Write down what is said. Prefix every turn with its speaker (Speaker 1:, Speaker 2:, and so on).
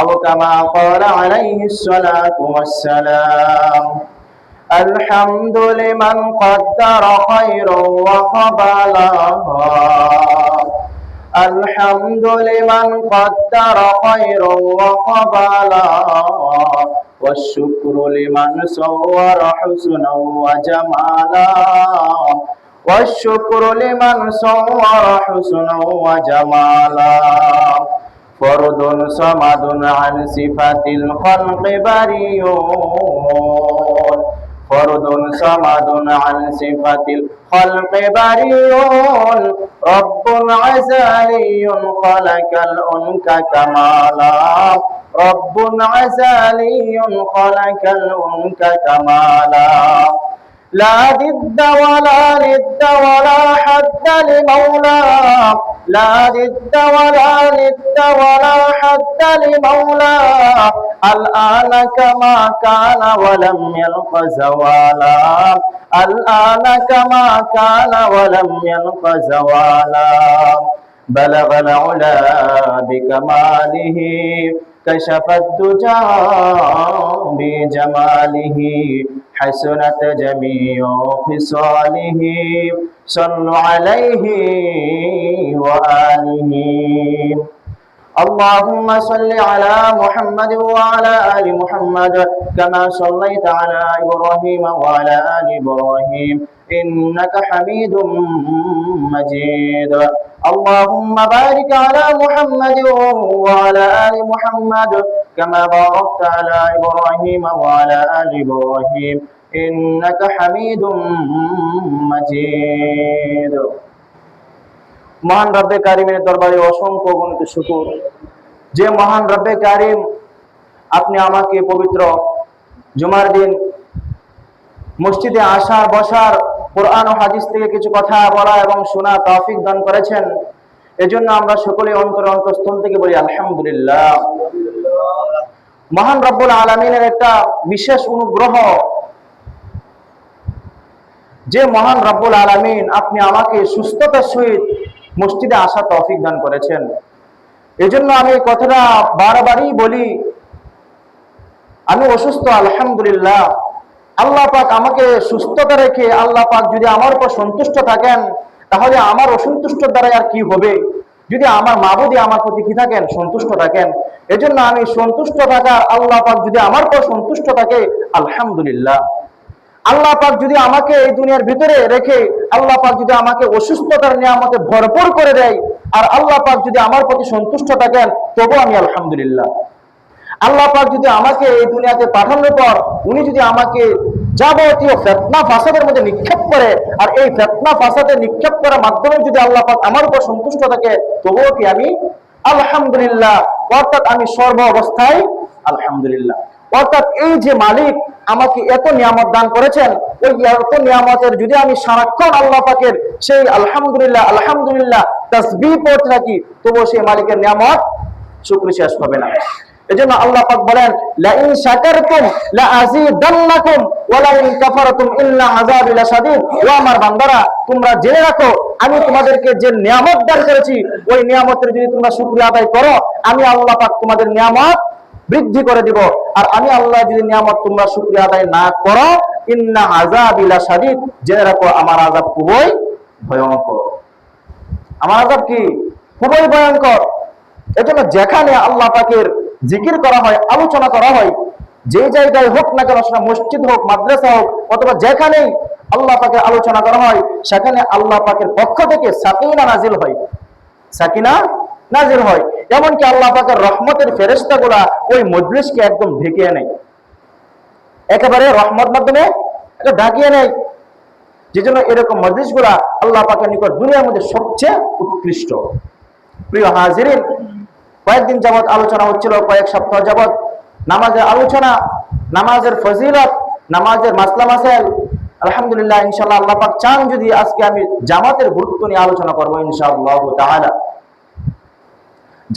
Speaker 1: أو كما قال عليه الصلاة والسلام. الحمد لمن قدر خيرا وقبلها. الحمد لمن قدر خيرا وقبلها. والشكر لمن صور حسنا وجمالا. والشكر لمن صور حسنا وجمالا. فرد صمد عن صفة الخلق بريء. فرد صمد عن صفة الخلق بريء. رب عزالي خلق الأنك كمالا. رب عزالي خلق الأنك كمالا. لا ضد ولا ند ولا حد لمولاه. لا ضد ولا ند ولا حد لمولاه. الآن كما كان ولم يلق زوالا. الآن كما كان ولم يلق زوالا. بلغ العلا بكماله. كشف الدجى بجماله. حسنت جميع خصاله. صلوا عليه وآله. اللهم صل على محمد وعلى آل محمد كما صليت على إبراهيم وعلى آل إبراهيم إنك حميد مجيد. اللهم بارك على محمد وعلى آل محمد كما باركت على إبراهيم وعلى آل إبراهيم إنك حميد مجيد. মহান রব্বে কারিমের দরবারে অসংখ্য গণিত শুকর, যে মহান রব্বে কারিম আপনি আমাকে পবিত্র জুমার দিন মসজিদে আসার বসার, কোরআন ও হাদিস থেকে কিছু কথা বলা এবং শোনা তৌফিক দান করেছেন। এজন্য আমরা সকলে অন্তরস্থল থেকে বলি আলহামদুলিল্লাহ। মহান রব্বুল আলামিনের একটা বিশেষ অনুগ্রহ যে মহান রব্বুল আলামিন আপনি আমাকে সুস্থতার সহিত মসজিদে আসা তৌফিক দান করেছেন। এজন্য আমি এই কথাটা বারবারই বলি, আমি অসুস্থ আলহামদুলিল্লাহ। আল্লাহ পাক আমাকে সুস্থতা রেখে আল্লাহ পাক যদি আমার উপর সন্তুষ্ট থাকেন, তাহলে আমার অসন্তুষ্টর দ্বারা আর কি হবে? যদি আমার মাবুদি আমার প্রতি কি থাকেন, সন্তুষ্ট থাকেন। এজন্য আমি সন্তুষ্ট থাকা, আল্লাহ পাক যদি আমার উপর সন্তুষ্ট থাকে আলহামদুলিল্লাহ। আল্লাহ পাক যদি আমাকে এই দুনিয়ার ভিতরে রেখে আল্লাহ পাক যদি আমাকে অসুস্থতার নিয়ামতে ভরপুর করে দেয়, আর আল্লাহ পাক যদি আমার প্রতি সন্তুষ্ট থাকেন, তবু আমি আলহামদুলিল্লাহ। আল্লাহ পাক যদি আমাকে এই দুনিয়াতে পাঠানোর পর উনি যদি আমাকে যাবতীয় ফিতনা ফাসাদের মধ্যে নিক্ষেপ করে, আর এই ফিতনা ফাসাদে নিক্ষেপ করার মাধ্যমে যদি আল্লাহ পাক আমার উপর সন্তুষ্ট থাকে, তবুও কি আমি আলহামদুলিল্লাহ। অর্থাৎ আমি সর্ব অবস্থায় আলহামদুলিল্লাহ। অর্থাৎ এই যে মালিক আমাকে এত নিয়ামত দান করেছেন, ওই এত নিয়ামতের যদি আমি সারাক্ষণ আল্লাহ পাকের সেই আলহামদুলিল্লাহ আলহামদুলিল্লাহ তাসবিহ পড়তে থাকি, তবুও সেই মালিকের নিয়ামত শুকরিয়া শেষ হবে না। এজন্য আল্লাহ পাক বলেন, লা ইন শাকারতুম লা আযীদান্নাকুম ওয়া লা ইন কাফারতুম ইন্না আযাবি লাশাদীদ। ও আমার বান্দারা, তোমরা জেনে রাখো আমি তোমাদেরকে যে নিয়ামত দান করেছি, ওই নিয়ামতের যদি তোমরা শুকরিয়া আদায় করো, আমি আল্লাহ পাক তোমাদের নিয়ামত বৃদ্ধি করে দিব। আর আমি আল্লাহ যদি নিয়ামত তোমরা শুকরিয়া আদায় না করো, ইন্না আযাবি লাশাদীদ, জেনে রাখো আমার আযাব খুবই ভয়ঙ্কর। আমার আযাব কি? খুবই ভয়ঙ্কর। এজন্য যেখানে আল্লাহ পাকের জিকির করা হয়, আলোচনা করা হয়, যে জায়গায় হোক না কেন, সেটা মসজিদ হোক, মাদ্রাসা হোক, অথবা যেখানেই আল্লাহ পাকের আলোচনা করা হয়, সেখানে আল্লাহ পাকের পক্ষ থেকে সাকিনা নাজিল হয়, সাকিনা নাজিল হয়। এমনকি আল্লাহ পাকের রহমতের ফেরেশতাগুলা ওই মজলিসকে একদম ঢেকে নেয়, একেবারে রহমত মাধ্যমে এটা ঢাকিয়ে নেয়। যেজন্য এরকম মজলিসগুলা আল্লাহ পাকের নিকট দুনিয়ার মধ্যে সবচেয়ে উৎকৃষ্ট। প্রিয় হাজিরিন, কয়েকদিন যাবৎ আলোচনা হচ্ছিল, কয়েক সপ্তাহ যাবৎ নামাজের আলোচনা, নামাজের ফজিলত, নামাজের মাসলা মাসাইল। আলহামদুলিল্লাহ, ইনশাআল্লাহ আল্লাহ পাক চান যদি আজকে আমি জামাতের গুরুত্ব নিয়ে আলোচনা করবো ইনশাআল্লাহ তাআলা।